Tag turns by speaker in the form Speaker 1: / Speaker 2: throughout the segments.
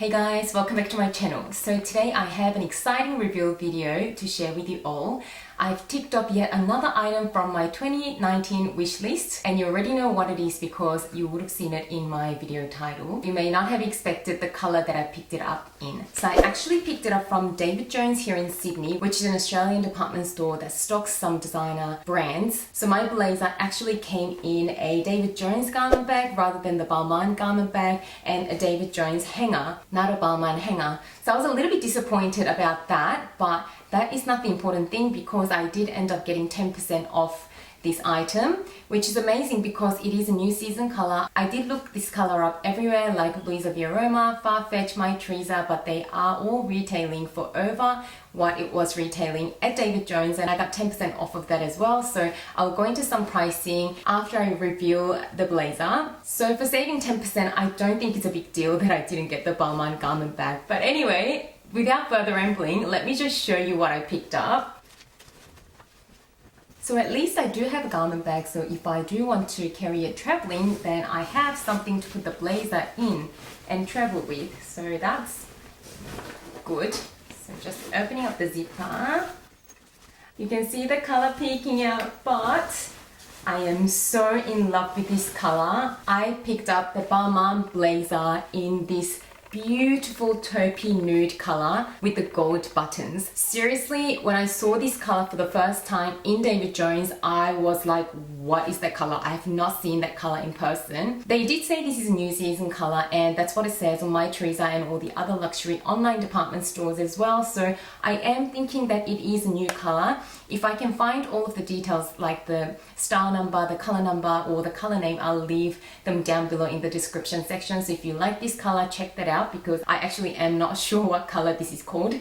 Speaker 1: Hey guys, welcome back to my channel. So today I have an exciting review video to share with you all. I've ticked up yet another item from my 2019 wish list, and you already know what it is because you would have seen it in my video title. You may not have expected the color that I picked it up in. So I actually picked it up from David Jones here in Sydney, which is an Australian department store that stocks some designer brands. So my blazer actually came in a David Jones garment bag rather than the Balmain garment bag, and a David Jones hanger, not a Balmain hanger. So I was a little bit disappointed about that, but that is not the important thing because I did end up getting 10% off this item, which is amazing because it is a new season color. I did look this color up everywhere like Louisa Viaroma, Farfetch, My Teresa, but they are all retailing for over what it was retailing at David Jones, and I got 10% off of that as well. So I'll go into some pricing after I review the blazer. So for saving 10%, I don't think it's a big deal that I didn't get the Balmain garment bag. But anyway, without further rambling, let me just show you what I picked up. So at least I do have a garment bag, so if I do want to carry it traveling, then I have something to put the blazer in and travel with. So that's good. So just opening up the zipper. You can see the color peeking out, but I am so in love with this color. I picked up the Balmain blazer in this beautiful taupey nude color with the gold buttons. Seriously, when I saw this color for the first time in David Jones, I was like, what is that color? I have not seen that color in person. They did say this is a new season color, and that's what it says on My Teresa and all the other luxury online department stores as well. So I am thinking that it is a new color. If I can find all of the details like the style number, the color number, or the color name, I'll leave them down below in the description section. So if you like this color, check that out, because I actually am not sure what color this is called.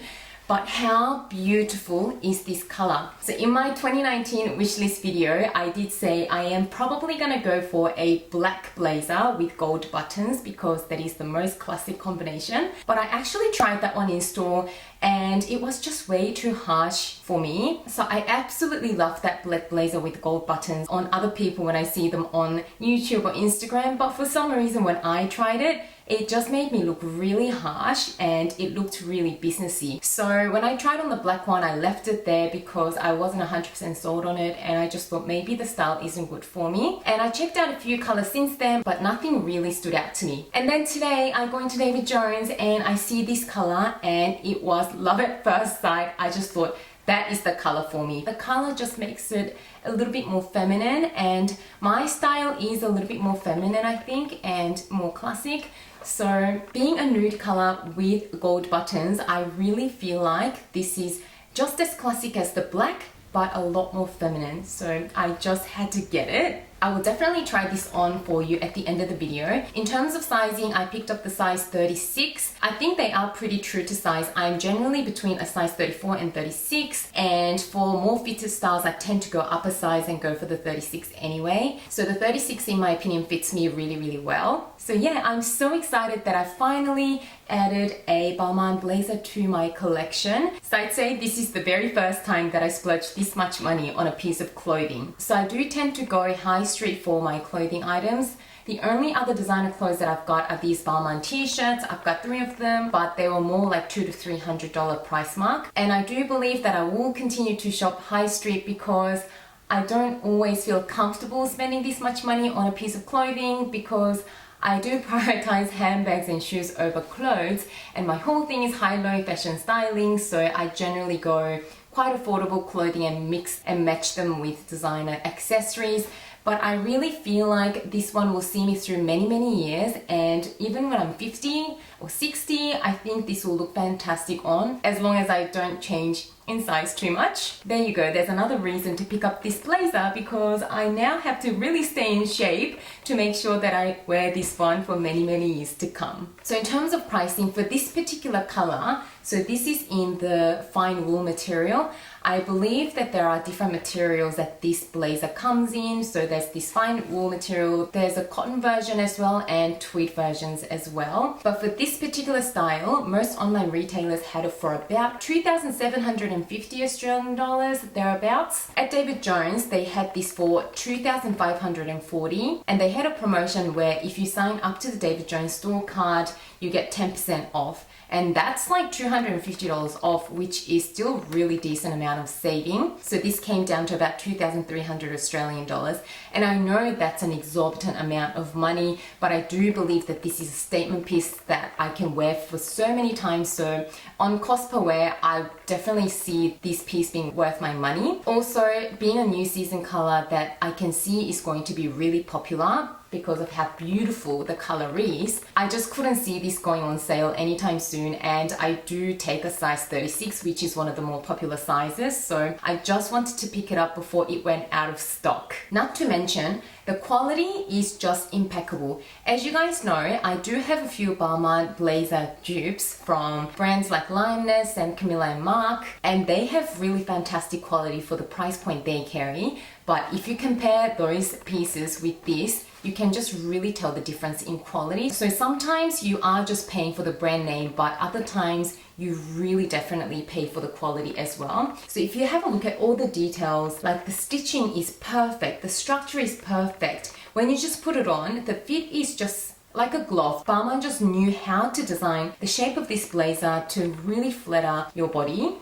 Speaker 1: But how beautiful is this color? So in my 2019 wishlist video, I did say I am probably gonna go for a black blazer with gold buttons because that is the most classic combination. But I actually tried that one in store and it was just way too harsh for me. So I absolutely love that black blazer with gold buttons on other people when I see them on YouTube or Instagram. But for some reason when I tried it, it just made me look really harsh and it looked really businessy. So when I tried on the black one, I left it there because I wasn't 100% sold on it, and I just thought maybe the style isn't good for me. And I checked out a few colors since then, but nothing really stood out to me. And then today I go into David Jones and I see this color and it was love at first sight. I just thought, that is the color for me. The color just makes it a little bit more feminine, and my style is a little bit more feminine, I think, and more classic. So being a nude color with gold buttons, I really feel like this is just as classic as the black, but a lot more feminine. So I just had to get it. I will definitely try this on for you at the end of the video. In terms of sizing, I picked up the size 36. I think they are pretty true to size. I'm generally between a size 34 and 36, and for more fitted styles, I tend to go up a size and go for the 36 anyway. So the 36, in my opinion, fits me really, really well. So yeah, I'm so excited that I finally added a Balmain blazer to my collection. So I'd say this is the very first time that I splurged this much money on a piece of clothing. So I do tend to go high street for my clothing items. The only other designer clothes that I've got are these Balmain t-shirts. I've got 3 of them, but they were more like $200 to $300 price mark. And I do believe that I will continue to shop high street because I don't always feel comfortable spending this much money on a piece of clothing, because I do prioritize handbags and shoes over clothes, and my whole thing is high-low fashion styling, so I generally go quite affordable clothing and mix and match them with designer accessories. But I really feel like this one will see me through many, many years, and even when I'm 50 or 60, I think this will look fantastic on, as long as I don't change in size too much. There you go, there's another reason to pick up this blazer, because I now have to really stay in shape to make sure that I wear this one for many, many years to come. So in terms of pricing for this particular color, so this is in the fine wool material. I believe that there are different materials that this blazer comes in. So there's this fine wool material, there's a cotton version as well, and tweed versions as well. But for this particular style, most online retailers had it for about 2,750 Australian dollars, thereabouts. At David Jones, they had this for 2,540, and they had a promotion where if you sign up to the David Jones store card, you get 10% off. And that's like $250 off, which is still really decent amount of saving. So this came down to about 2,300 Australian dollars. And I know that's an exorbitant amount of money, but I do believe that this is a statement piece that I can wear for so many times. So on cost per wear, I definitely see this piece being worth my money. Also, being a new season color that I can see is going to be really popular because of how beautiful the color is. I just couldn't see this going on sale anytime soon, and I do take a size 36, which is one of the more popular sizes, so I just wanted to pick it up before it went out of stock. Not to mention, the quality is just impeccable. As you guys know, I do have a few Balmain blazer dupes from brands like Lioness and Camilla and Mark, and they have really fantastic quality for the price point they carry. But if you compare those pieces with this, you can just really tell the difference in quality. So sometimes you are just paying for the brand name, but other times you really definitely pay for the quality as well. So if you have a look at all the details, like the stitching is perfect, the structure is perfect. When you just put it on, the fit is just like a glove. Balmain just knew how to design the shape of this blazer to really flatter your body.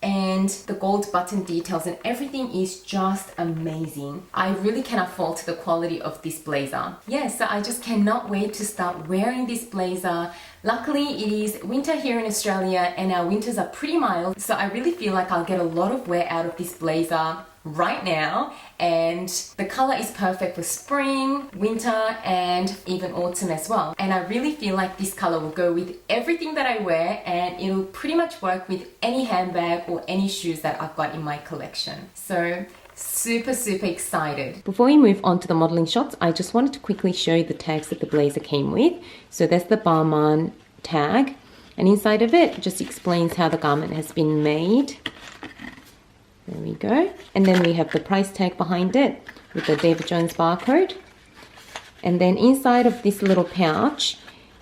Speaker 1: And the gold button details and everything is just amazing. I really cannot fault the quality of this blazer. Yeah, so I just cannot wait to start wearing this blazer. Luckily, it is winter here in Australia and our winters are pretty mild, so I really feel like I'll get a lot of wear out of this blazer right now, and the color is perfect for spring, winter, and even autumn as well. And I really feel like this color will go with everything that I wear, and it'll pretty much work with any handbag or any shoes that I've got in my collection. So super excited. Before we move on to the modeling shots, I just wanted to quickly show you the tags that the blazer came with. So that's the Balmain tag, and inside of it just explains how the garment has been made. There we go. And then we have the price tag behind it with the David Jones barcode. And then inside of this little pouch,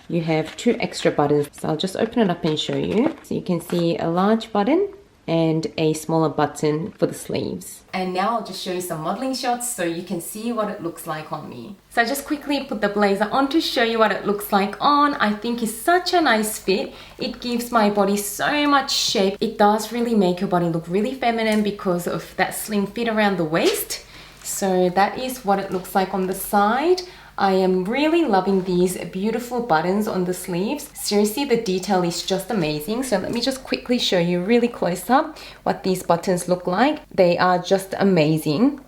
Speaker 1: you have 2 extra buttons. So I'll just open it up and show you. So you can see a large button and a smaller button for the sleeves. And now I'll just show you some modeling shots so you can see what it looks like on me. So I just quickly put the blazer on to show you what it looks like on. I think it's such a nice fit. It gives my body so much shape. It does really make your body look really feminine because of that slim fit around the waist. So that is what it looks like on the side. I am really loving these beautiful buttons on the sleeves. Seriously, the detail is just amazing. So let me just quickly show you really close up what these buttons look like. They are just amazing.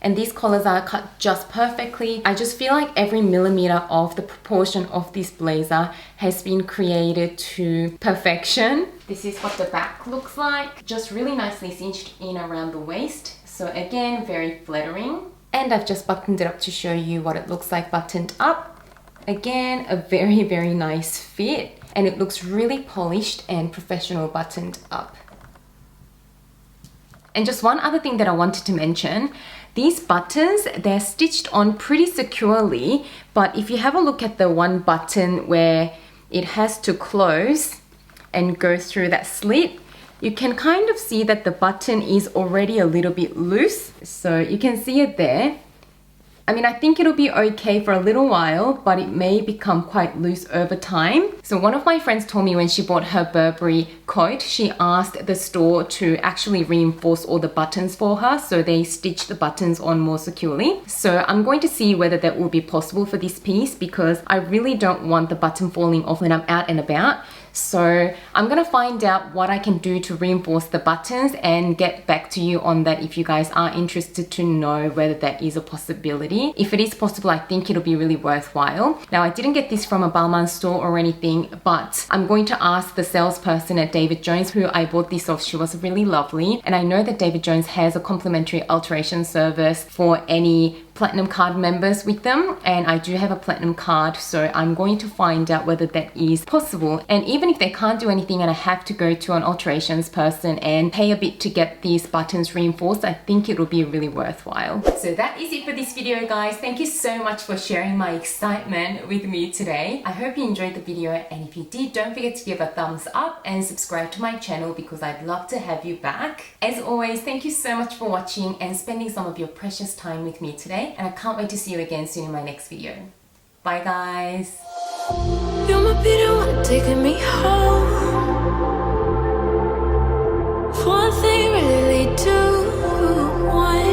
Speaker 1: And these collars are cut just perfectly. I just feel like every millimeter of the proportion of this blazer has been created to perfection. This is what the back looks like. Just really nicely cinched in around the waist. So again, very flattering. And I've just buttoned it up to show you what it looks like buttoned up. Again, a very nice fit, and it looks really polished and professional buttoned up. And just one other thing that I wanted to mention, these buttons, they're stitched on pretty securely, but if you have a look at the one button where it has to close and go through that slit, you can kind of see that the button is already a little bit loose. So you can see it there. I mean, I think it'll be okay for a little while, but it may become quite loose over time. So one of my friends told me when she bought her Burberry coat, she asked the store to actually reinforce all the buttons for her, so they stitched the buttons on more securely. So I'm going to see whether that will be possible for this piece, because I really don't want the button falling off when I'm out and about. So I'm gonna find out what I can do to reinforce the buttons and get back to you on that if you guys are interested to know whether that is a possibility. If it is possible, I think it'll be really worthwhile. Now, I didn't get this from a Balmain store or anything, but I'm going to ask the salesperson at David Jones who I bought this off. She was really lovely, and I know that David Jones has a complimentary alteration service for any platinum card members with them, and I do have a platinum card, so I'm going to find out whether that is possible. And even if they can't do anything and I have to go to an alterations person and pay a bit to get these buttons reinforced, I think it will be really worthwhile. So that is it for this video, guys. Thank you so much for sharing my excitement with me today. I hope you enjoyed the video, and if you did, don't forget to give a thumbs up and subscribe to my channel because I'd love to have you back. As always, thank you so much for watching and spending some of your precious time with me today, and I can't wait to see you again soon in my next video. Bye, guys.
Speaker 2: You might be the one taking me home. One thing really lead to one.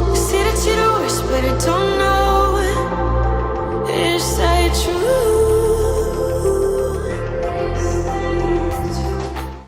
Speaker 2: You say that you're the worst, but it don't